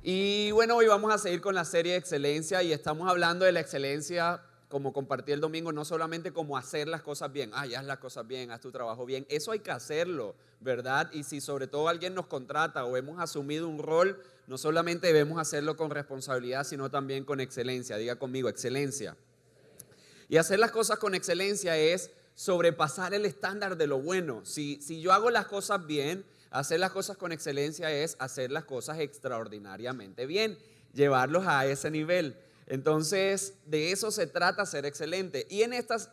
Y bueno, hoy vamos a seguir con la serie de excelencia y estamos hablando de la excelencia, como compartí el domingo, no solamente como hacer las cosas bien. Ay, haz las cosas bien, haz tu trabajo bien. Eso hay que hacerlo, ¿verdad? Y si sobre todo alguien nos contrata o hemos asumido un rol, no solamente debemos hacerlo con responsabilidad, sino también con excelencia. Diga conmigo, excelencia. Y hacer las cosas con excelencia es sobrepasar el estándar de lo bueno. Si yo hago las cosas bien, hacer las cosas con excelencia es hacer las cosas extraordinariamente bien, llevarlos a ese nivel. Entonces, de eso se trata ser excelente. Y en estas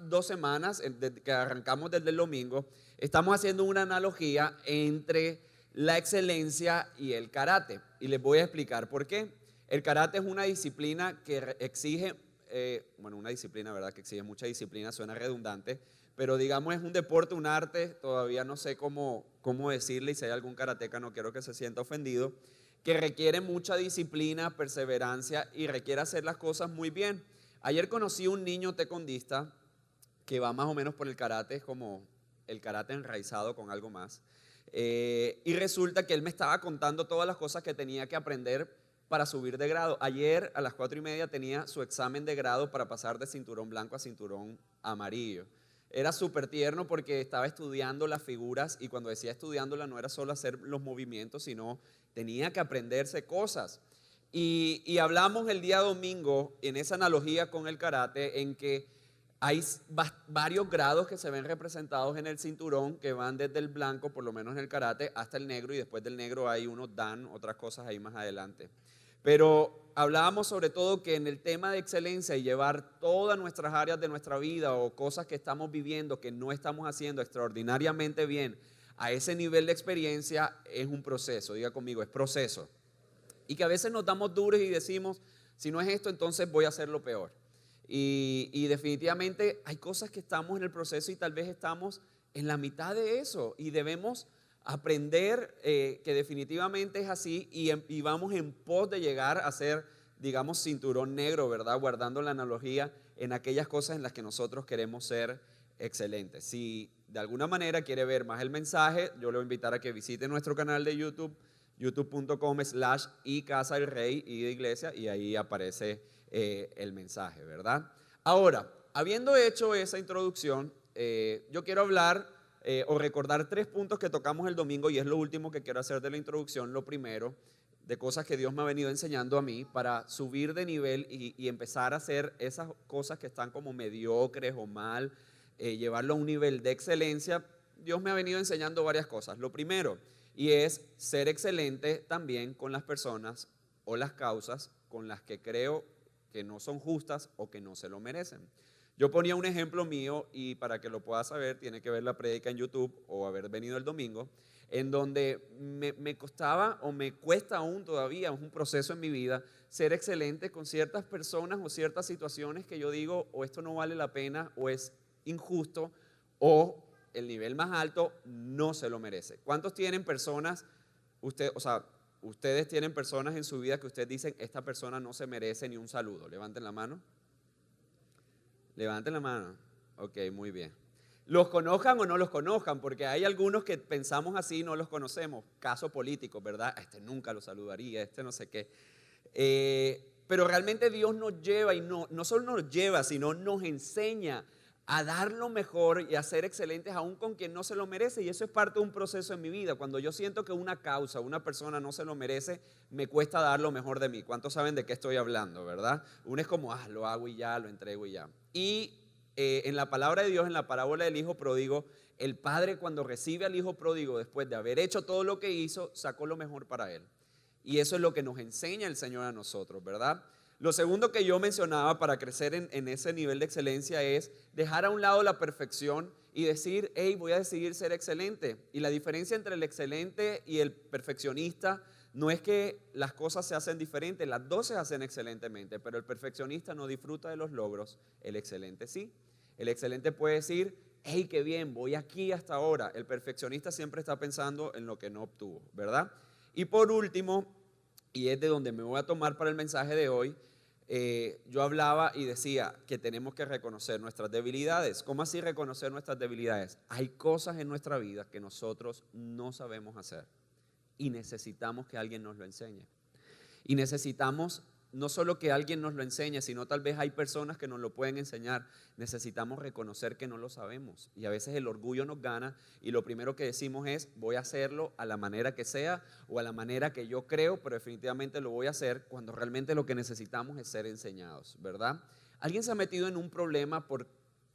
2 semanas, que arrancamos desde el domingo, estamos haciendo una analogía entre la excelencia y el karate. Y les voy a explicar por qué. El karate es una disciplina que exige una disciplina, ¿verdad? Que exige mucha disciplina, suena redundante, pero digamos es un deporte, un arte, todavía no sé cómo decirle, y si hay algún karateca no quiero que se sienta ofendido, que requiere mucha disciplina, perseverancia y requiere hacer las cosas muy bien. Ayer conocí un niño taekwondista que va más o menos por el karate, es como el karate enraizado con algo más, y resulta que él me estaba contando todas las cosas que tenía que aprender para subir de grado. Ayer a las 4:30 tenía su examen de grado para pasar de cinturón blanco a cinturón amarillo. Era súper tierno porque estaba estudiando las figuras, y cuando decía estudiándola no era solo hacer los movimientos, sino tenía que aprenderse cosas. Y hablamos el día domingo en esa analogía con el karate, en que hay varios grados que se ven representados en el cinturón, que van desde el blanco, por lo menos en el karate, hasta el negro, y después del negro hay unos dan, otras cosas ahí más adelante. Pero hablábamos sobre todo que en el tema de excelencia y llevar todas nuestras áreas de nuestra vida o cosas que estamos viviendo que no estamos haciendo extraordinariamente bien a ese nivel de experiencia es un proceso. Diga conmigo, es proceso. Y que a veces nos damos duros y decimos, si no es esto, entonces voy a hacerlo peor. Y definitivamente hay cosas que estamos en el proceso y tal vez estamos en la mitad de eso y debemos aprender que definitivamente es así y vamos en pos de llegar a ser, digamos, cinturón negro, ¿verdad? Guardando la analogía en aquellas cosas en las que nosotros queremos ser excelentes. Si de alguna manera quiere ver más el mensaje, yo le voy a invitar a que visite nuestro canal de YouTube, youtube.com/y Casa del Rey y de Iglesia, y ahí aparece el mensaje, ¿verdad? Ahora, habiendo hecho esa introducción, yo quiero hablar o recordar 3 puntos que tocamos el domingo, y es lo último que quiero hacer de la introducción. Lo primero, de cosas que Dios me ha venido enseñando a mí para subir de nivel y empezar a hacer esas cosas que están como mediocres o mal, llevarlo a un nivel de excelencia. Dios me ha venido enseñando varias cosas. Lo primero, y es ser excelente también con las personas o las causas con las que creo que no son justas o que no se lo merecen. Yo ponía un ejemplo mío, y para que lo pueda saber tiene que ver la prédica en YouTube o haber venido el domingo, en donde me costaba o me cuesta aún todavía, es un proceso en mi vida, ser excelente con ciertas personas o ciertas situaciones que yo digo, o esto no vale la pena, o es injusto, o el nivel más alto no se lo merece. ¿Cuántos tienen personas, ustedes tienen personas en su vida que ustedes dicen, esta persona no se merece ni un saludo? Levanten la mano. Levanten la mano. Ok, muy bien. Los conozcan o no los conozcan, porque hay algunos que pensamos así y no los conocemos. Caso político, ¿verdad? Este nunca lo saludaría, este no sé qué. Pero realmente Dios nos lleva, y no solo nos lleva, sino nos enseña a dar lo mejor y a ser excelentes aún con quien no se lo merece. Y eso es parte de un proceso en mi vida. Cuando yo siento que una causa, una persona no se lo merece, me cuesta dar lo mejor de mí. ¿Cuántos saben de qué estoy hablando, verdad? Uno es como, lo hago y ya, lo entrego y ya. Y en la palabra de Dios, en la parábola del hijo pródigo, el padre, cuando recibe al hijo pródigo después de haber hecho todo lo que hizo, sacó lo mejor para él. Y eso es lo que nos enseña el Señor a nosotros, ¿verdad? Lo segundo que yo mencionaba para crecer en ese nivel de excelencia es dejar a un lado la perfección y decir, hey, voy a decidir ser excelente. Y la diferencia entre el excelente y el perfeccionista no es que las cosas se hacen diferentes, las dos se hacen excelentemente, pero el perfeccionista no disfruta de los logros, el excelente sí. El excelente puede decir, hey, qué bien, voy aquí hasta ahora. El perfeccionista siempre está pensando en lo que no obtuvo, ¿verdad? Y por último, y es de donde me voy a tomar para el mensaje de hoy, yo hablaba y decía que tenemos que reconocer nuestras debilidades. ¿Cómo así reconocer nuestras debilidades? Hay cosas en nuestra vida que nosotros no sabemos hacer y necesitamos que alguien nos lo enseñe. Y necesitamos no solo que alguien nos lo enseñe, sino tal vez hay personas que nos lo pueden enseñar. Necesitamos reconocer que no lo sabemos. Y a veces el orgullo nos gana y lo primero que decimos es, voy a hacerlo a la manera que sea o a la manera que yo creo, pero definitivamente lo voy a hacer cuando realmente lo que necesitamos es ser enseñados, ¿verdad? ¿Alguien se ha metido en un problema por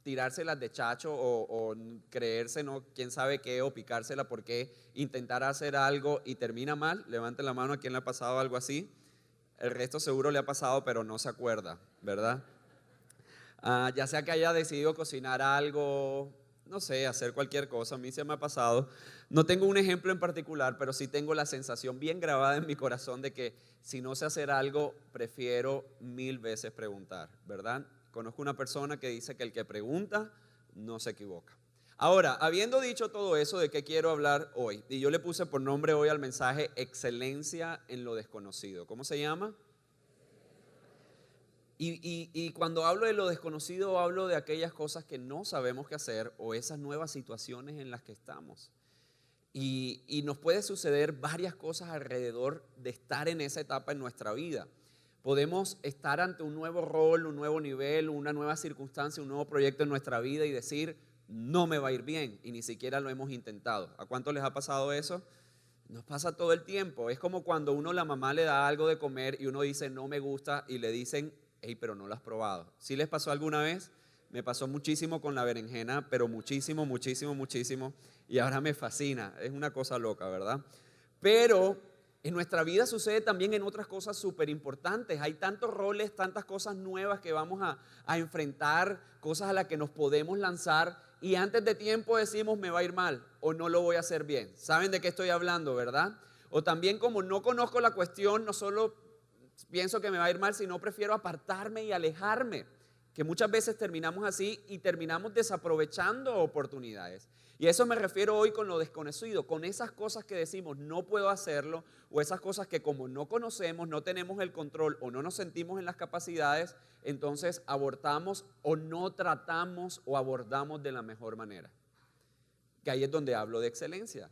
tirárselas de chacho o creerse, no, quién sabe qué, o picársela porque intentar hacer algo y termina mal? Levanten la mano a quien le ha pasado algo así. El resto seguro le ha pasado, pero no se acuerda, ¿verdad? Ya sea que haya decidido cocinar algo, no sé, hacer cualquier cosa, a mí se me ha pasado. No tengo un ejemplo en particular, pero sí tengo la sensación bien grabada en mi corazón de que si no sé hacer algo, prefiero 1000 veces preguntar, ¿verdad? Conozco una persona que dice que el que pregunta no se equivoca. Ahora, habiendo dicho todo eso, ¿de qué quiero hablar hoy? Y yo le puse por nombre hoy al mensaje Excelencia en lo desconocido. ¿Cómo se llama? Y cuando hablo de lo desconocido, hablo de aquellas cosas que no sabemos qué hacer o esas nuevas situaciones en las que estamos. Y nos puede suceder varias cosas alrededor de estar en esa etapa en nuestra vida. Podemos estar ante un nuevo rol, un nuevo nivel, una nueva circunstancia, un nuevo proyecto en nuestra vida y decir, no me va a ir bien, y ni siquiera lo hemos intentado. ¿A cuánto les ha pasado eso? Nos pasa todo el tiempo. Es como cuando uno, la mamá le da algo de comer y uno dice, no me gusta, y le dicen, hey, pero no lo has probado. ¿Sí les pasó alguna vez? Me pasó muchísimo con la berenjena, pero muchísimo, muchísimo, muchísimo. Y ahora me fascina. Es una cosa loca, ¿verdad? Pero en nuestra vida sucede también en otras cosas súper importantes. Hay tantos roles, tantas cosas nuevas que vamos a enfrentar, cosas a las que nos podemos lanzar y antes de tiempo decimos me va a ir mal o no lo voy a hacer bien. ¿Saben de qué estoy hablando, verdad? O también como no conozco la cuestión, no solo pienso que me va a ir mal, sino prefiero apartarme y alejarme, que muchas veces terminamos así y terminamos desaprovechando oportunidades. Y a eso me refiero hoy con lo desconocido, con esas cosas que decimos no puedo hacerlo o esas cosas que como no conocemos, no tenemos el control o no nos sentimos en las capacidades, entonces abortamos o no tratamos o abordamos de la mejor manera. Que ahí es donde hablo de excelencia,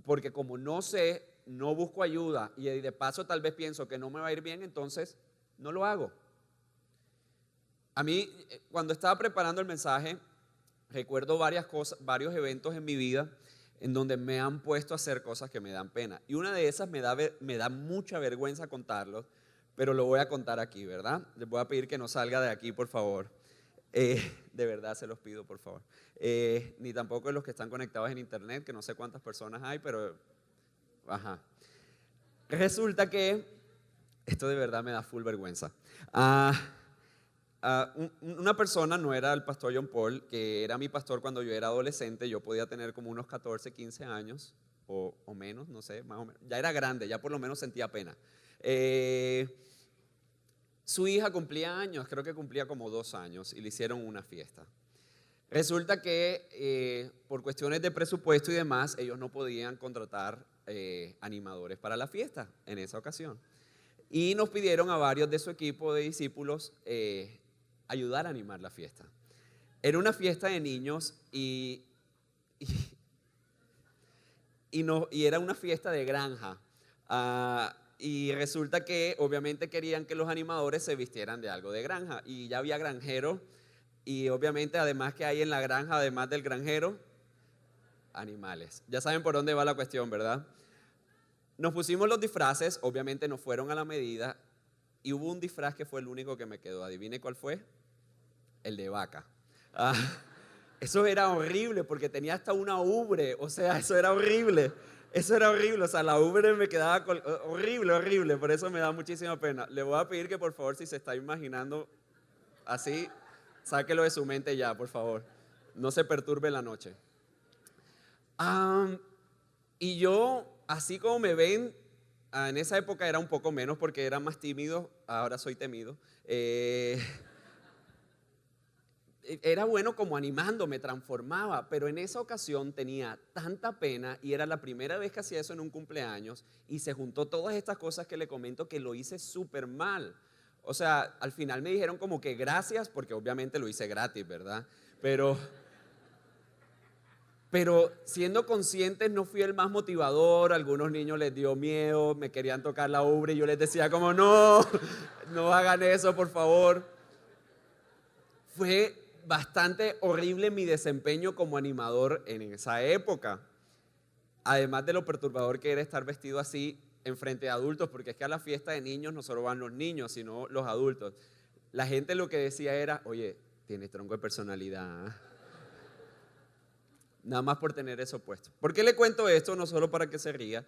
porque como no sé, no busco ayuda y de paso tal vez pienso que no me va a ir bien, entonces no lo hago. A mí, cuando estaba preparando el mensaje, recuerdo varias cosas, varios eventos en mi vida en donde me han puesto a hacer cosas que me dan pena. Y una de esas me da mucha vergüenza contarlo, pero lo voy a contar aquí, ¿verdad? Les voy a pedir que no salga de aquí, por favor. De verdad se los pido, por favor. Ni tampoco de los que están conectados en internet, que no sé cuántas personas hay, pero... Ajá. Resulta que... Esto de verdad me da full vergüenza. Una persona, no era el pastor John Paul, que era mi pastor cuando yo era adolescente, yo podía tener como unos 14, 15 años o menos, no sé, más o menos. Ya era grande, ya por lo menos sentía pena. Su hija cumplía años, creo que cumplía como 2 años y le hicieron una fiesta. Resulta que por cuestiones de presupuesto y demás, ellos no podían contratar animadores para la fiesta en esa ocasión. Y nos pidieron a varios de su equipo de discípulos ayudar a animar la fiesta. Era una fiesta de niños y era una fiesta de granja. Y resulta que obviamente querían que los animadores se vistieran de algo de granja. Y ya había granjero. Y obviamente además que hay en la granja, además del granjero, animales. Ya saben por dónde va la cuestión, ¿verdad? Nos pusimos los disfraces, obviamente no fueron a la medida. Y hubo un disfraz que fue el único que me quedó. ¿Adivine cuál fue? El de vaca. Eso era horrible porque tenía hasta una ubre. O sea, eso era horrible. Eso era horrible. O sea, la ubre me quedaba horrible, horrible. Por eso me da muchísima pena. Le voy a pedir que por favor, si se está imaginando así, sáquelo de su mente ya, por favor. No se perturbe la noche. Y yo, así como me ven, en esa época era un poco menos porque era más tímido, ahora soy temido. Era bueno como animando, me transformaba, pero en esa ocasión tenía tanta pena y era la primera vez que hacía eso en un cumpleaños y se juntó todas estas cosas que le comento que lo hice súper mal. O sea, al final me dijeron como que gracias, porque obviamente lo hice gratis, ¿verdad? Pero siendo conscientes no fui el más motivador, a algunos niños les dio miedo, me querían tocar la ubre y yo les decía como no, no hagan eso por favor. Fue bastante horrible mi desempeño como animador en esa época. Además de lo perturbador que era estar vestido así en frente de adultos, porque es que a la fiesta de niños no solo van los niños, sino los adultos. La gente lo que decía era, oye, tienes tronco de personalidad. Nada más por tener eso puesto. ¿Por qué le cuento esto? No solo para que se ría,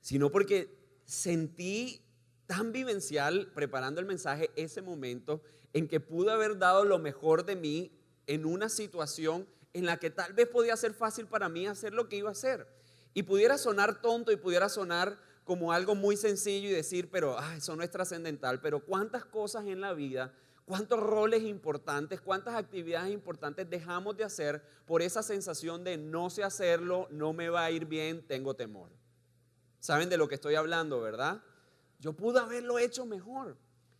sino porque sentí tan vivencial preparando el mensaje ese momento en que pude haber dado lo mejor de mí en una situación en la que tal vez podía ser fácil para mí hacer lo que iba a hacer. Y pudiera sonar tonto y pudiera sonar como algo muy sencillo y decir, pero eso no es trascendental, pero cuántas cosas en la vida, cuántos roles importantes, cuántas actividades importantes dejamos de hacer por esa sensación de no sé hacerlo, no me va a ir bien, tengo temor. ¿Saben de lo que estoy hablando, verdad? Yo pude haberlo hecho mejor.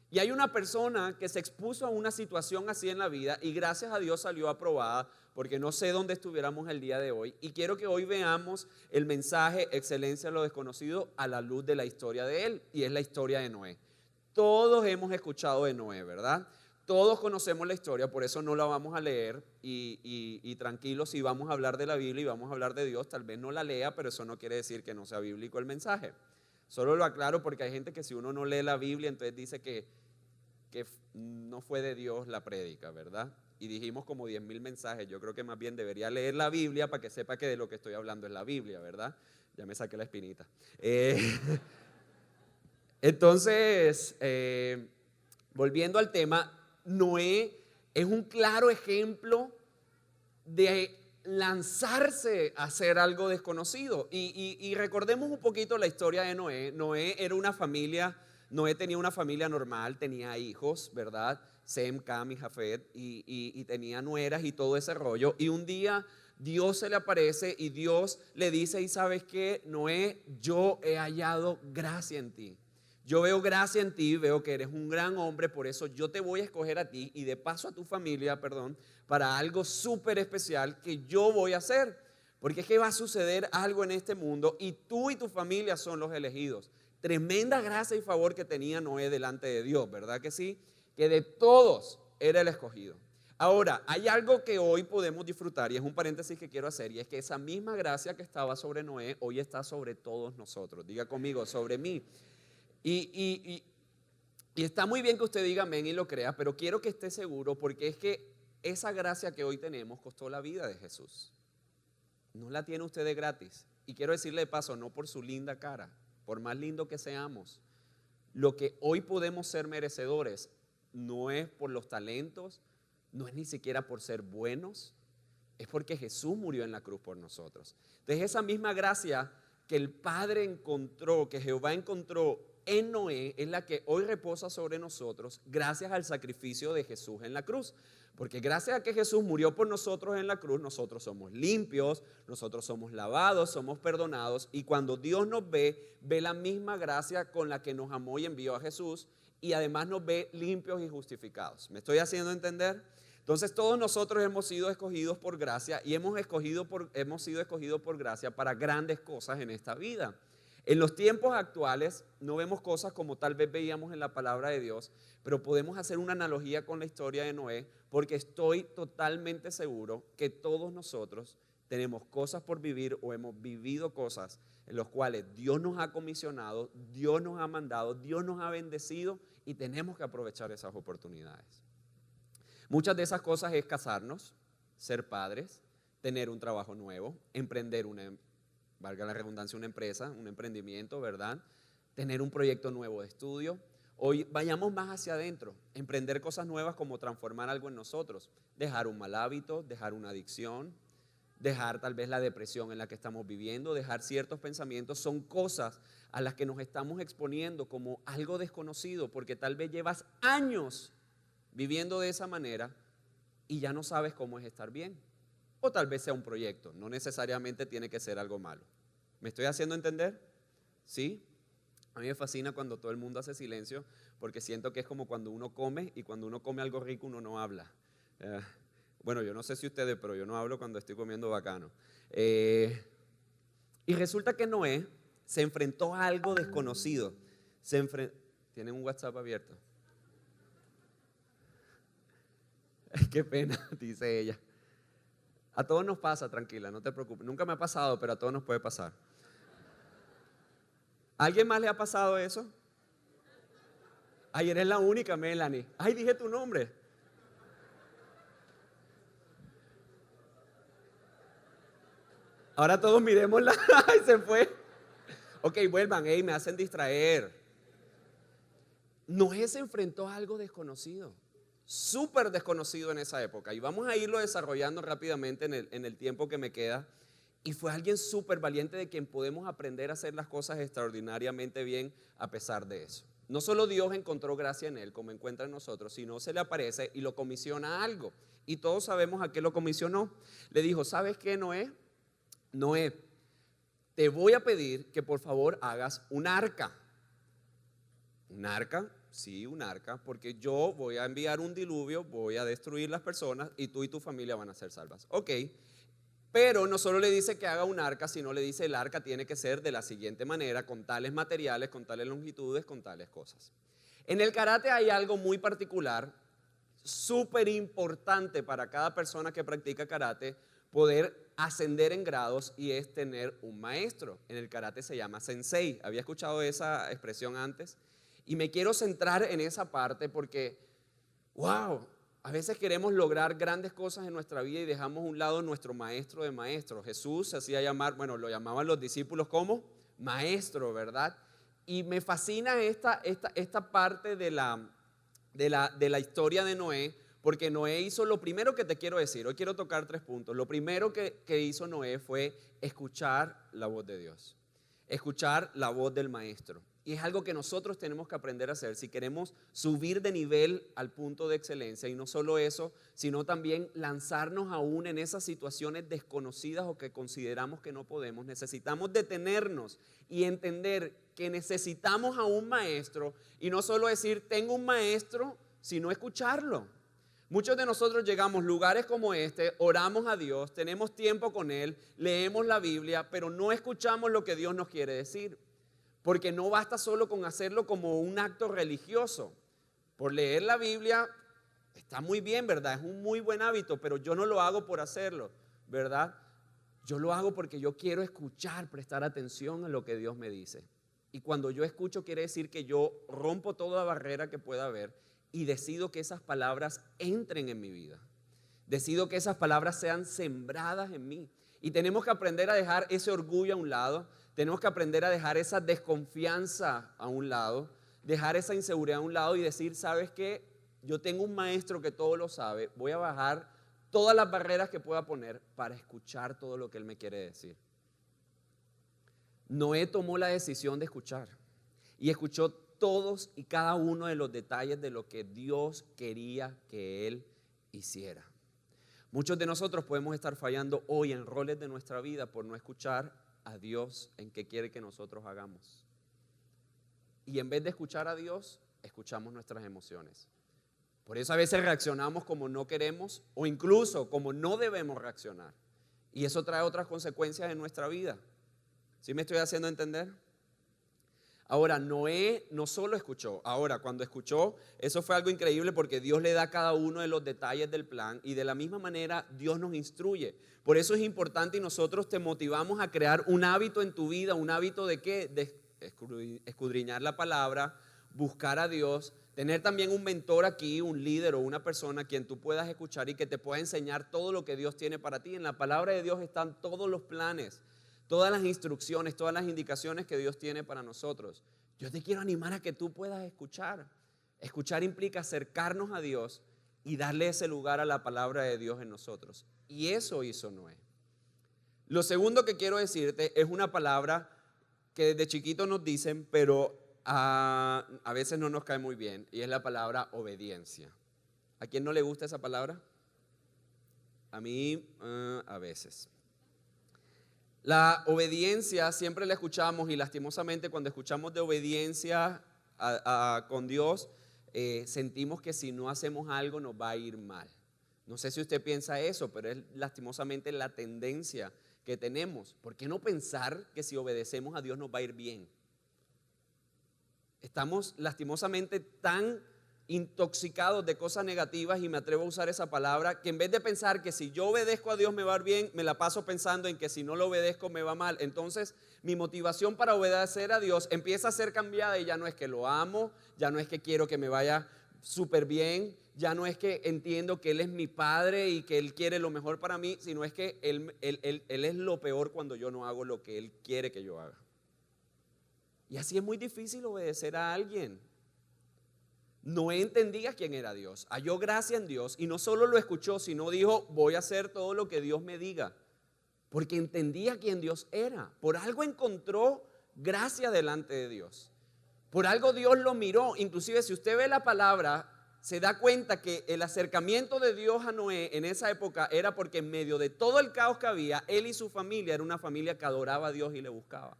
Y hay una persona que se expuso a una situación así en la vida y gracias a Dios salió aprobada, porque no sé dónde estuviéramos el día de hoy. Y quiero que hoy veamos el mensaje Excelencia en lo desconocido a la luz de la historia de él, y es la historia de Noé. Todos hemos escuchado de Noé, ¿verdad? Todos conocemos la historia, por eso no la vamos a leer y tranquilos, si vamos a hablar de la Biblia y vamos a hablar de Dios, tal vez no la lea, pero eso no quiere decir que no sea bíblico el mensaje. Solo lo aclaro porque hay gente que si uno no lee la Biblia, entonces dice que no fue de Dios la prédica, ¿verdad? Y dijimos como 10,000 mensajes. Yo creo que más bien debería leer la Biblia para que sepa que de lo que estoy hablando es la Biblia, ¿verdad? Ya me saqué la espinita. Entonces, volviendo al tema, Noé es un claro ejemplo de lanzarse a hacer algo desconocido. Y recordemos un poquito la historia de Noé. Noé tenía una familia normal, tenía hijos, ¿verdad? Sem, Cam y Jafet, y tenía nueras y todo ese rollo. Y un día Dios se le aparece y Dios le dice, ¿y sabes qué, Noé? Yo he hallado gracia en ti. Yo veo gracia en ti, veo que eres un gran hombre, por eso yo te voy a escoger a ti y de paso a tu familia, perdón, para algo súper especial que yo voy a hacer. Porque es que va a suceder algo en este mundo y tú y tu familia son los elegidos. Tremenda gracia y favor que tenía Noé delante de Dios, ¿verdad que sí? Que de todos era el escogido. Ahora, hay algo que hoy podemos disfrutar y es un paréntesis que quiero hacer, y es que esa misma gracia que estaba sobre Noé hoy está sobre todos nosotros. Diga conmigo, sobre mí. Y está muy bien que usted diga amén y lo crea, pero quiero que esté seguro porque es que esa gracia que hoy tenemos costó la vida de Jesús. No la tiene usted de gratis. Y quiero decirle de paso, no por su linda cara, por más lindo que seamos, lo que hoy podemos ser merecedores no es por los talentos, no es ni siquiera por ser buenos, es porque Jesús murió en la cruz por nosotros. Entonces esa misma gracia que el Padre encontró, que Jehová encontró en Noé, es la que hoy reposa sobre nosotros gracias al sacrificio de Jesús en la cruz. Porque gracias a que Jesús murió por nosotros en la cruz, nosotros somos limpios, nosotros somos lavados, somos perdonados. Y cuando Dios nos ve, ve la misma gracia con la que nos amó y envió a Jesús. Y además nos ve limpios y justificados. ¿Me estoy haciendo entender? Entonces todos nosotros hemos sido escogidos por gracia y hemos sido escogidos por gracia para grandes cosas en esta vida. En los tiempos actuales no vemos cosas como tal vez veíamos en la palabra de Dios, pero podemos hacer una analogía con la historia de Noé, porque estoy totalmente seguro que todos nosotros tenemos cosas por vivir o hemos vivido cosas en las cuales Dios nos ha comisionado, Dios nos ha mandado, Dios nos ha bendecido y tenemos que aprovechar esas oportunidades. Muchas de esas cosas es casarnos, ser padres, tener un trabajo nuevo, emprender valga la redundancia, una empresa, un emprendimiento, ¿verdad? Tener un proyecto nuevo de estudio. Hoy vayamos más hacia adentro, emprender cosas nuevas como transformar algo en nosotros, dejar un mal hábito, dejar una adicción, dejar tal vez la depresión en la que estamos viviendo, dejar ciertos pensamientos, son cosas a las que nos estamos exponiendo como algo desconocido, porque tal vez llevas años viviendo de esa manera y ya no sabes cómo es estar bien. O tal vez sea un proyecto, no necesariamente tiene que ser algo malo. ¿Me estoy haciendo entender? ¿Sí? A mí me fascina cuando todo el mundo hace silencio, porque siento que es como cuando uno come y cuando uno come algo rico uno no habla. Bueno, yo no sé si ustedes, pero yo no hablo cuando estoy comiendo bacano. Y resulta que Noé se enfrentó a algo desconocido. ¿Tienen un WhatsApp abierto? Qué pena, dice ella. A todos nos pasa, tranquila, no te preocupes. Nunca me ha pasado, pero a todos nos puede pasar. ¿A alguien más le ha pasado eso? Ay, eres la única, Melanie. Ay, dije tu nombre. Ahora todos miremosla. Ay, se fue. Ok, vuelvan, me hacen distraer. Noé se enfrentó a algo desconocido, súper desconocido en esa época. Y vamos a irlo desarrollando rápidamente en el tiempo que me queda. Y fue alguien súper valiente de quien podemos aprender a hacer las cosas extraordinariamente bien a pesar de eso. No solo Dios encontró gracia en él, como encuentra en nosotros, sino se le aparece y lo comisiona algo. Y todos sabemos a qué lo comisionó. Le dijo, ¿sabes qué, Noé? Noé, te voy a pedir que por favor hagas un arca. ¿Un arca? Sí, un arca, porque yo voy a enviar un diluvio, voy a destruir las personas y tú y tu familia van a ser salvas. Ok, pero no solo le dice que haga un arca, sino le dice el arca tiene que ser de la siguiente manera, con tales materiales, con tales longitudes, con tales cosas. En el karate hay algo muy particular, súper importante para cada persona que practica karate, poder ascender en grados, y es tener un maestro. En el karate se llama sensei. ¿Había escuchado esa expresión antes? Y me quiero centrar en esa parte porque, wow, a veces queremos lograr grandes cosas en nuestra vida y dejamos a un lado nuestro maestro de maestros. Jesús se hacía llamar, bueno, lo llamaban los discípulos como maestro, ¿verdad? Y me fascina esta parte de la historia de Noé, porque Noé hizo lo primero que te quiero decir. Hoy quiero tocar 3 puntos. Lo primero que hizo Noé fue escuchar la voz de Dios, escuchar la voz del maestro. Y es algo que nosotros tenemos que aprender a hacer si queremos subir de nivel al punto de excelencia. Y no solo eso, sino también lanzarnos aún en esas situaciones desconocidas o que consideramos que no podemos. Necesitamos detenernos y entender que necesitamos a un maestro. Y no solo decir, tengo un maestro, sino escucharlo. Muchos de nosotros llegamos a lugares como este, oramos a Dios, tenemos tiempo con Él, leemos la Biblia, pero no escuchamos lo que Dios nos quiere decir. Porque no basta solo con hacerlo como un acto religioso. Por leer la Biblia está muy bien, ¿verdad? Es un muy buen hábito, pero yo no lo hago por hacerlo, ¿verdad? Yo lo hago porque yo quiero escuchar, prestar atención a lo que Dios me dice. Y cuando yo escucho quiere decir que yo rompo toda barrera que pueda haber y decido que esas palabras entren en mi vida. Decido que esas palabras sean sembradas en mí. Y tenemos que aprender a dejar ese orgullo a un lado. Tenemos que aprender a dejar esa desconfianza a un lado, dejar esa inseguridad a un lado y decir, ¿sabes qué? Yo tengo un maestro que todo lo sabe, voy a bajar todas las barreras que pueda poner para escuchar todo lo que él me quiere decir. Noé tomó la decisión de escuchar y escuchó todos y cada uno de los detalles de lo que Dios quería que él hiciera. Muchos de nosotros podemos estar fallando hoy en roles de nuestra vida por no escuchar a Dios en qué quiere que nosotros hagamos. Y en vez de escuchar a Dios, escuchamos nuestras emociones. Por eso a veces reaccionamos como no queremos o incluso como no debemos reaccionar. Y eso trae otras consecuencias en nuestra vida. ¿Sí me estoy haciendo entender? Ahora, Noé no solo escuchó, ahora cuando escuchó, eso fue algo increíble porque Dios le da cada uno de los detalles del plan y de la misma manera Dios nos instruye. Por eso es importante y nosotros te motivamos a crear un hábito en tu vida, un hábito de ¿qué? De escudriñar la palabra, buscar a Dios, tener también un mentor aquí, un líder o una persona a quien tú puedas escuchar y que te pueda enseñar todo lo que Dios tiene para ti. En la palabra de Dios están todos los planes, todas las instrucciones, todas las indicaciones que Dios tiene para nosotros. Yo te quiero animar a que tú puedas escuchar. Escuchar implica acercarnos a Dios y darle ese lugar a la palabra de Dios en nosotros. Y eso hizo Noé. Lo segundo que quiero decirte es una palabra que desde chiquitos nos dicen, pero a veces no nos cae muy bien, y es la palabra obediencia. ¿A quién no le gusta esa palabra? A mí, a veces. La obediencia siempre la escuchamos y lastimosamente cuando escuchamos de obediencia con Dios, sentimos que si no hacemos algo nos va a ir mal. No sé si usted piensa eso, pero es lastimosamente la tendencia que tenemos. ¿Por qué no pensar que si obedecemos a Dios nos va a ir bien? Estamos lastimosamente tan intoxicados de cosas negativas, y me atrevo a usar esa palabra, que en vez de pensar que si yo obedezco a Dios me va a ir bien, me la paso pensando en que si no lo obedezco me va mal. Entonces mi motivación para obedecer a Dios empieza a ser cambiada, y ya no es que lo amo, ya no es que quiero que me vaya súper bien, ya no es que entiendo que Él es mi Padre y que Él quiere lo mejor para mí, sino es que Él es lo peor cuando yo no hago lo que Él quiere que yo haga. Y así es muy difícil obedecer a alguien. Noé entendía quién era Dios, halló gracia en Dios, y no solo lo escuchó, sino dijo: voy a hacer todo lo que Dios me diga, porque entendía quién Dios era. Por algo encontró gracia delante de Dios, por algo Dios lo miró. Inclusive si usted ve la palabra, se da cuenta que el acercamiento de Dios a Noé en esa época era porque en medio de todo el caos que había, él y su familia era una familia que adoraba a Dios y le buscaba.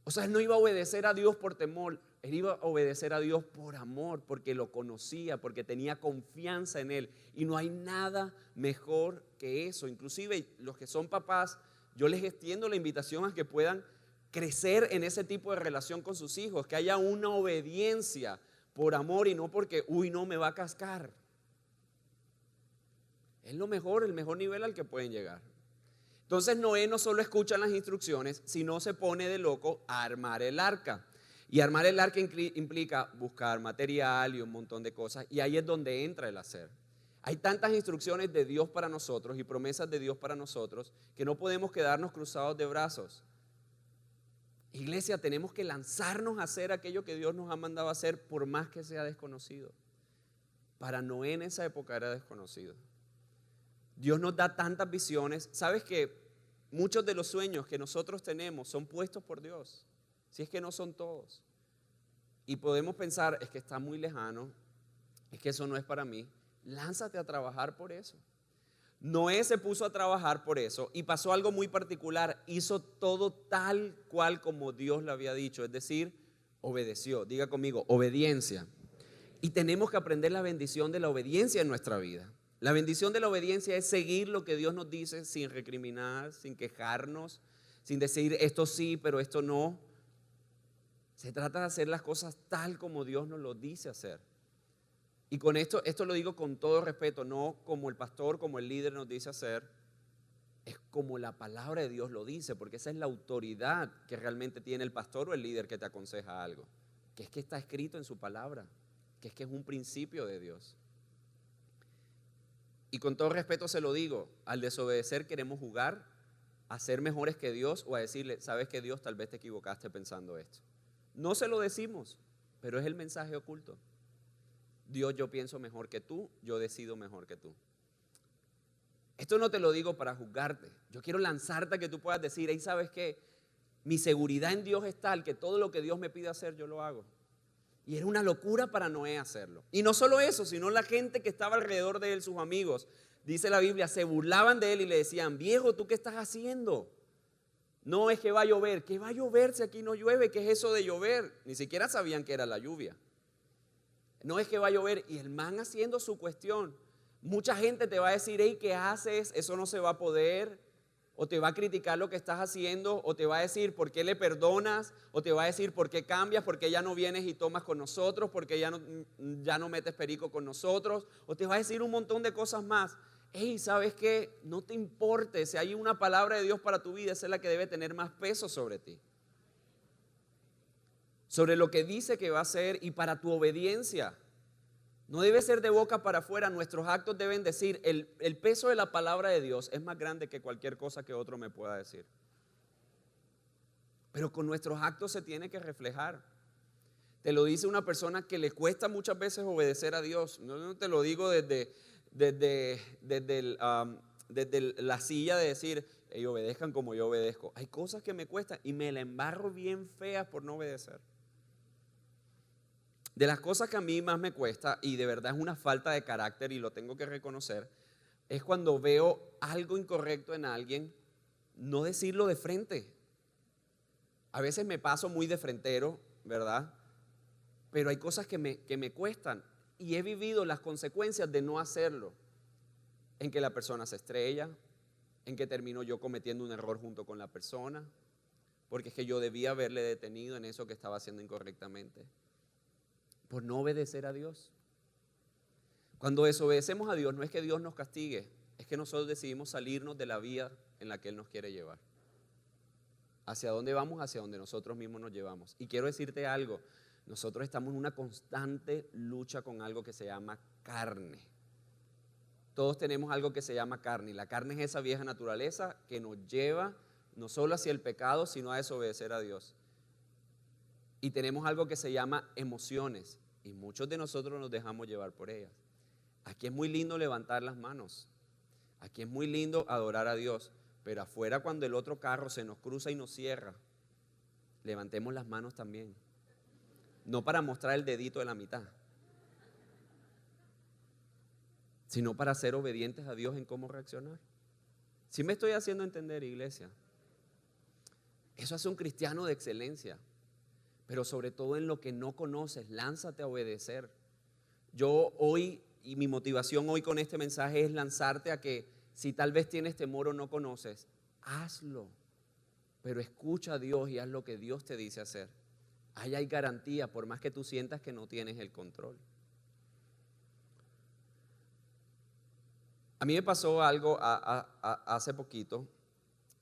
O sea, él no iba a obedecer a Dios por temor, él iba a obedecer a Dios por amor, porque lo conocía, porque tenía confianza en Él. Y no hay nada mejor que eso. Inclusive los que son papás, yo les extiendo la invitación a que puedan crecer en ese tipo de relación con sus hijos, que haya una obediencia por amor y no porque, no me va a cascar. Es lo mejor, el mejor nivel al que pueden llegar. Entonces Noé no solo escucha las instrucciones, sino se pone de loco a armar el arca. Y armar el arca implica buscar material y un montón de cosas, y ahí es donde entra el hacer. Hay tantas instrucciones de Dios para nosotros y promesas de Dios para nosotros que no podemos quedarnos cruzados de brazos. Iglesia, tenemos que lanzarnos a hacer aquello que Dios nos ha mandado a hacer, por más que sea desconocido. Para Noé en esa época era desconocido. Dios nos da tantas visiones. ¿Sabes que muchos de los sueños que nosotros tenemos son puestos por Dios? Si es que no son todos. Y podemos pensar: es que está muy lejano, es que eso no es para mí. Lánzate a trabajar por eso. Noé se puso a trabajar por eso y pasó algo muy particular. Hizo todo tal cual como Dios le había dicho, es decir, obedeció. Diga conmigo: obediencia. Y tenemos que aprender la bendición de la obediencia en nuestra vida. La bendición de la obediencia es seguir lo que Dios nos dice sin recriminar, sin quejarnos, sin decir esto sí, pero esto no. Se trata de hacer las cosas tal como Dios nos lo dice hacer. Y con esto lo digo con todo respeto, no como el pastor, como el líder nos dice hacer, es como la palabra de Dios lo dice, porque esa es la autoridad que realmente tiene el pastor o el líder que te aconseja algo, que es que está escrito en su palabra, que es un principio de Dios. Y con todo respeto se lo digo: al desobedecer queremos jugar a ser mejores que Dios, o a decirle: sabes que Dios, tal vez te equivocaste pensando esto. No se lo decimos, pero es el mensaje oculto. Dios, yo pienso mejor que tú, yo decido mejor que tú. Esto no te lo digo para juzgarte. Yo quiero lanzarte a que tú puedas decir: hey, ¿sabes qué? Mi seguridad en Dios es tal que todo lo que Dios me pide hacer, yo lo hago. Y era una locura para Noé hacerlo. Y no solo eso, sino la gente que estaba alrededor de él, sus amigos, dice la Biblia, se burlaban de él y le decían: viejo, ¿tú qué estás haciendo? No es que va a llover. ¿Qué va a llover si aquí no llueve? ¿Qué es eso de llover? Ni siquiera sabían que era la lluvia. No es que va a llover. Y el man haciendo su cuestión. Mucha gente te va a decir: hey, ¿qué haces? Eso no se va a poder. O te va a criticar lo que estás haciendo, o te va a decir por qué le perdonas, o te va a decir por qué cambias, por qué ya no vienes y tomas con nosotros, por qué ya no metes perico con nosotros, o te va a decir un montón de cosas más. Hey, ¿sabes qué? No te importe, si hay una palabra de Dios para tu vida, esa es la que debe tener más peso sobre ti, sobre lo que dice que va a hacer, y para tu obediencia. No debe ser de boca para afuera. Nuestros actos deben decir: el peso de la palabra de Dios es más grande que cualquier cosa que otro me pueda decir. Pero con nuestros actos se tiene que reflejar. Te lo dice una persona que le cuesta muchas veces obedecer a Dios. No te lo digo desde la silla de decir: ellos obedezcan como yo obedezco. Hay cosas que me cuestan y me la embarro bien feas por no obedecer. De las cosas que a mí más me cuesta, y de verdad es una falta de carácter y lo tengo que reconocer, es cuando veo algo incorrecto en alguien, no decirlo de frente. A veces me paso muy de frentero, ¿verdad? pero hay cosas que me cuestan y he vivido las consecuencias de no hacerlo, en que la persona se estrella, en que termino yo cometiendo un error junto con la persona, porque es que yo debía haberle detenido en eso que estaba haciendo incorrectamente, por no obedecer a Dios. Cuando desobedecemos a Dios, no es que Dios nos castigue, es que nosotros decidimos salirnos de la vía en la que Él nos quiere llevar. ¿Hacia dónde vamos? Hacia donde nosotros mismos nos llevamos. Y quiero decirte algo, nosotros estamos en una constante lucha con algo que se llama carne. Todos tenemos algo que se llama carne, y la carne es esa vieja naturaleza que nos lleva no solo hacia el pecado, sino a desobedecer a Dios. Y tenemos algo que se llama emociones, y muchos de nosotros nos dejamos llevar por ellas. Aquí es muy lindo levantar las manos, aquí es muy lindo adorar a Dios, pero afuera cuando el otro carro se nos cruza y nos cierra, levantemos las manos también. No para mostrar el dedito de la mitad, sino para ser obedientes a Dios en cómo reaccionar. ¿Sí me estoy haciendo entender, iglesia? Eso hace un cristiano de excelencia, pero sobre todo en lo que no conoces, lánzate a obedecer. Yo hoy, y mi motivación hoy con este mensaje es lanzarte a que si tal vez tienes temor o no conoces, hazlo, pero escucha a Dios y haz lo que Dios te dice hacer. Ahí hay garantía, por más que tú sientas que no tienes el control. A mí me pasó algo hace poquito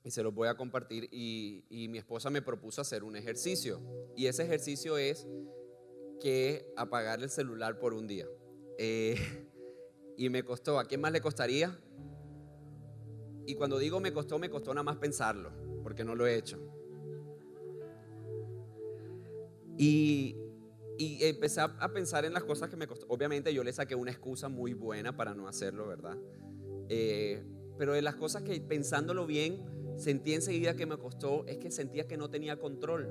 y se los voy a compartir y mi esposa me propuso hacer un ejercicio y ese ejercicio es que apagar el celular por un día y me costó. ¿A quién más le costaría? Y cuando digo me costó nada más pensarlo porque no lo he hecho. Y empecé a pensar en las cosas que me costó. Obviamente yo le saqué una excusa muy buena para no hacerlo, ¿verdad? Pero de las cosas que pensándolo bien sentí enseguida que me costó es que sentía que no tenía control.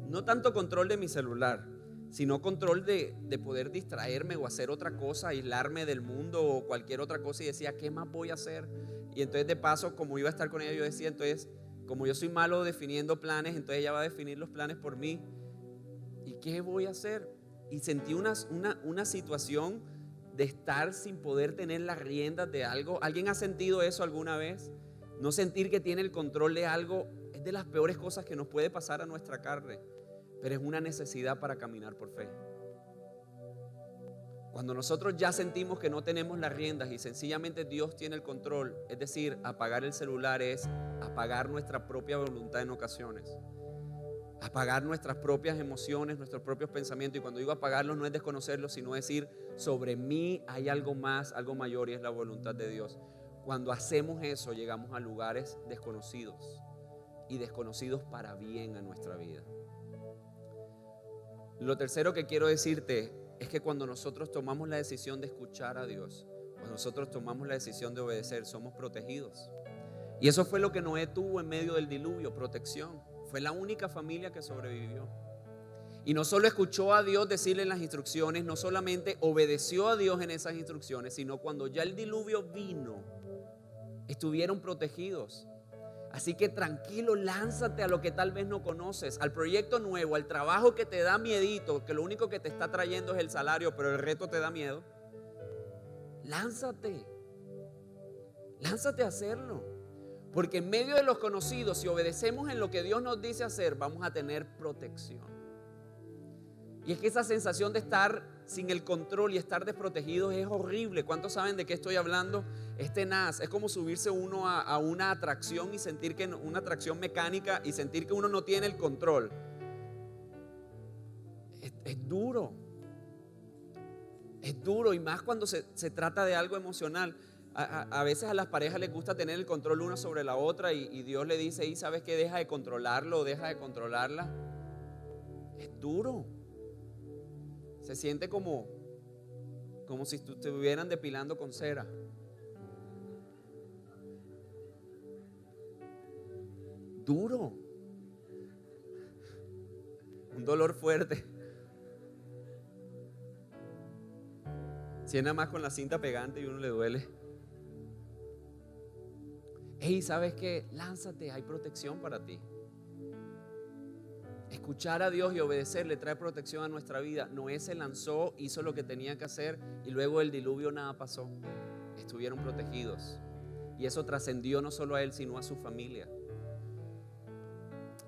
No tanto control de mi celular, sino control de poder distraerme o hacer otra cosa, aislarme del mundo o cualquier otra cosa, y decía, ¿qué más voy a hacer? Y entonces de paso, como iba a estar con ella, yo decía, entonces, como yo soy malo definiendo planes, entonces ella va a definir los planes por mí. ¿Y qué voy a hacer? Y sentí una situación de estar sin poder tener las riendas de algo. ¿Alguien ha sentido eso alguna vez? No sentir que tiene el control de algo es de las peores cosas que nos puede pasar a nuestra carne, pero es una necesidad para caminar por fe. Cuando nosotros ya sentimos que no tenemos las riendas y sencillamente Dios tiene el control, es decir, apagar el celular es apagar nuestra propia voluntad en ocasiones, apagar nuestras propias emociones, nuestros propios pensamientos. Y cuando digo apagarlos no es desconocerlos, sino decir, sobre mí hay algo más, algo mayor, y es la voluntad de Dios. Cuando hacemos eso llegamos a lugares desconocidos, y desconocidos para bien a nuestra vida. Lo tercero que quiero decirte es que cuando nosotros tomamos la decisión de escuchar a Dios, cuando nosotros tomamos la decisión de obedecer, somos protegidos. Y eso fue lo que Noé tuvo en medio del diluvio, protección. Fue la única familia que sobrevivió. Y no solo escuchó a Dios decirle las instrucciones, no solamente obedeció a Dios en esas instrucciones, sino cuando ya el diluvio vino, estuvieron protegidos. Así que tranquilo, lánzate a lo que tal vez no conoces, al proyecto nuevo, al trabajo que te da miedito, que lo único que te está trayendo es el salario, pero el reto te da miedo. Lánzate a hacerlo. Porque en medio de los conocidos, si obedecemos en lo que Dios nos dice hacer, vamos a tener protección. Y es que esa sensación de estar sin el control y estar desprotegidos es horrible. ¿Cuántos saben de qué estoy hablando? Es tenaz. Es como subirse uno a una atracción y sentir que una atracción mecánica y sentir que uno no tiene el control. Es duro. Es duro, y más cuando se trata de algo emocional. A veces a las parejas les gusta tener el control una sobre la otra y Dios le dice, y sabes que deja de controlarlo o deja de controlarla. Es duro. Se siente como si te estuvieran depilando con cera. Duro. Un dolor fuerte. Si es nada más con la cinta pegante y uno le duele. Hey, ¿sabes qué? Lánzate, hay protección para ti. Escuchar a Dios y obedecerle trae protección a nuestra vida. Noé se lanzó, hizo lo que tenía que hacer y luego del diluvio nada pasó. Estuvieron protegidos. Y eso trascendió no solo a él, sino a su familia.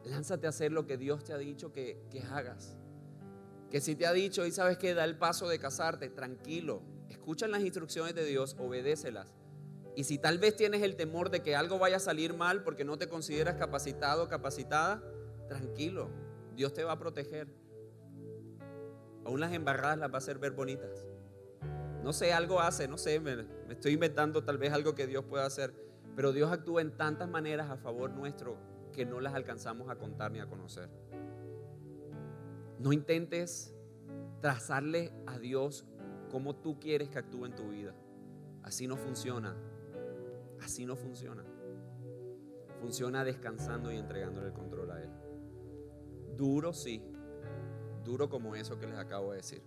Lánzate a hacer lo que Dios te ha dicho que hagas. Que si te ha dicho y sabes que da el paso de casarte, tranquilo. Escucha las instrucciones de Dios, obedécelas. Y si tal vez tienes el temor de que algo vaya a salir mal porque no te consideras capacitado o capacitada, tranquilo. Dios te va a proteger. Aún las embarradas las va a hacer ver bonitas. No sé, algo hace, no sé, me estoy inventando tal vez algo que Dios pueda hacer. Pero Dios actúa en tantas maneras a favor nuestro que no las alcanzamos a contar ni a conocer. No intentes trazarle a Dios como tú quieres que actúe en tu vida. Así no funciona. Así no funciona. Funciona descansando y entregándole el control a Él. Duro, sí. Duro como eso que les acabo de decir.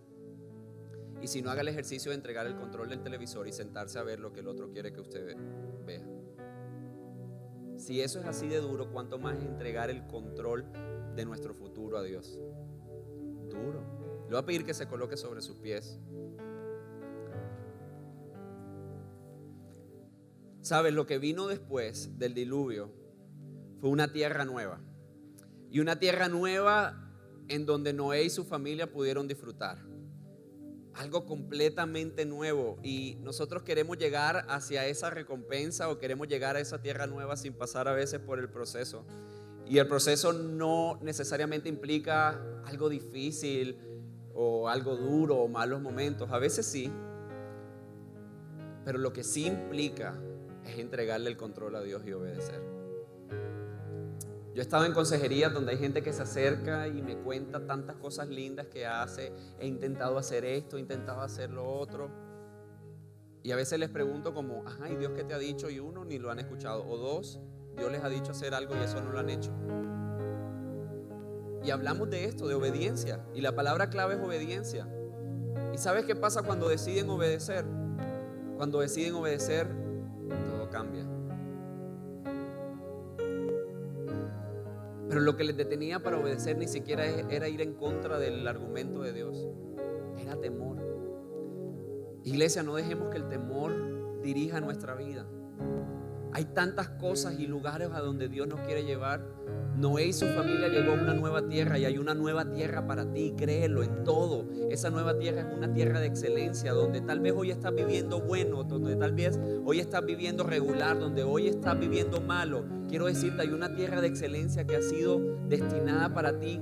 Y si no, haga el ejercicio de entregar el control del televisor y sentarse a ver lo que el otro quiere que usted vea. Si eso es así de duro, ¿cuánto más es entregar el control de nuestro futuro a Dios? Duro. Le voy a pedir que se coloque sobre sus pies. ¿Sabes? Lo que vino después del diluvio fue una tierra nueva. Y una tierra nueva en donde Noé y su familia pudieron disfrutar. Algo completamente nuevo. Y nosotros queremos llegar hacia esa recompensa o queremos llegar a esa tierra nueva sin pasar a veces por el proceso. Y el proceso no necesariamente implica algo difícil o algo duro o malos momentos. A veces sí. Pero lo que sí implica es entregarle el control a Dios y obedecer. Yo he estado en consejerías donde hay gente que se acerca y me cuenta tantas cosas lindas que hace. He intentado hacer esto, he intentado hacer lo otro. Y a veces les pregunto como, ajá, ¿y Dios qué te ha dicho? Y uno, ni lo han escuchado. O dos, Dios les ha dicho hacer algo y eso no lo han hecho. Y hablamos de esto, de obediencia. Y la palabra clave es obediencia. ¿Y sabes qué pasa cuando deciden obedecer? Cuando deciden obedecer, todo cambia. Pero lo que les detenía para obedecer ni siquiera era ir en contra del argumento de Dios. Era temor. Iglesia, no dejemos que el temor dirija nuestra vida. Hay tantas cosas y lugares a donde Dios nos quiere llevar. Noé y su familia llegó a una nueva tierra y hay una nueva tierra para ti, créelo en todo. Esa nueva tierra es una tierra de excelencia donde tal vez hoy estás viviendo bueno, donde tal vez hoy estás viviendo regular, donde hoy estás viviendo malo. Quiero decirte, hay una tierra de excelencia que ha sido destinada para ti,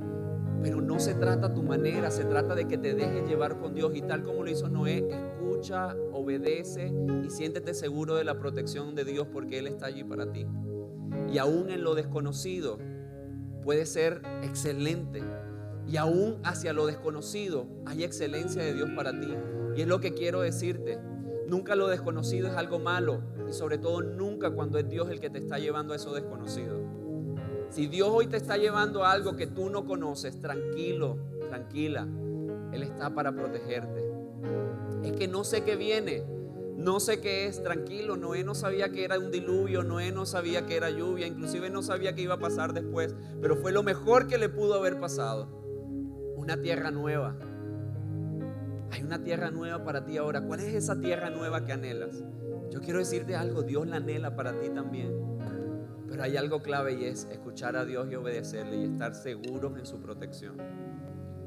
pero no se trata a tu manera, se trata de que te dejes llevar con Dios y tal como lo hizo Noé, escucha, obedece y siéntete seguro de la protección de Dios porque Él está allí para ti. Y aún en lo desconocido puede ser excelente. Y aún hacia lo desconocido hay excelencia de Dios para ti. Y es lo que quiero decirte. Nunca lo desconocido es algo malo. Y sobre todo nunca cuando es Dios el que te está llevando a eso desconocido. Si Dios hoy te está llevando a algo que tú no conoces, tranquilo, tranquila. Él está para protegerte. Es que no sé qué viene. No sé qué es, tranquilo. Noé no sabía que era un diluvio, Noé no sabía que era lluvia, inclusive no sabía qué iba a pasar después, pero fue lo mejor que le pudo haber pasado. Una tierra nueva. Hay una tierra nueva para ti ahora. ¿Cuál es esa tierra nueva que anhelas? Yo quiero decirte algo, Dios la anhela para ti también. Pero hay algo clave y es escuchar a Dios y obedecerle y estar seguros en su protección.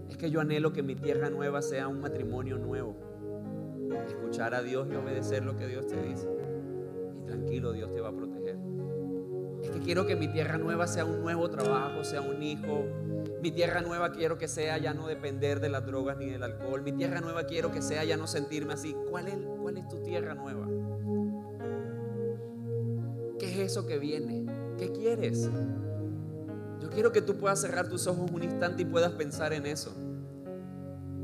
Es que yo anhelo que mi tierra nueva sea un matrimonio nuevo. Escuchar a Dios y obedecer lo que Dios te dice. Y tranquilo, Dios te va a proteger. Es que quiero que mi tierra nueva sea un nuevo trabajo, sea un hijo. Mi tierra nueva quiero que sea ya no depender de las drogas ni del alcohol. Mi tierra nueva quiero que sea ya no sentirme así. ¿Cuál es tu tierra nueva? ¿Qué es eso que viene? ¿Qué quieres? Yo quiero que tú puedas cerrar tus ojos un instante y puedas pensar en eso.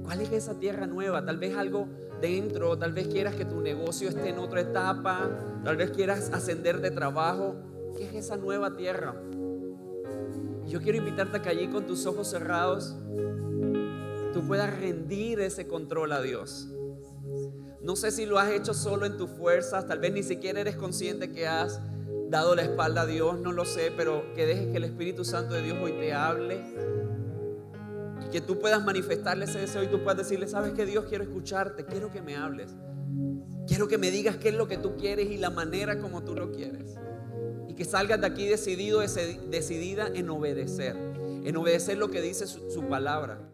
¿Cuál es esa tierra nueva? Tal vez algo dentro, tal vez quieras que tu negocio esté en otra etapa, tal vez quieras ascender de trabajo. ¿Qué es esa nueva tierra? Yo quiero invitarte a que allí con tus ojos cerrados tú puedas rendir ese control a Dios. No sé si lo has hecho solo en tus fuerzas, tal vez ni siquiera eres consciente que has dado la espalda a Dios, no lo sé, pero que dejes que el Espíritu Santo de Dios hoy te hable que tú puedas manifestarle ese deseo y tú puedas decirle, ¿sabes qué, Dios? Quiero escucharte, quiero que me hables, quiero que me digas qué es lo que tú quieres y la manera como tú lo quieres. Y que salgas de aquí decidida en obedecer lo que dice su palabra.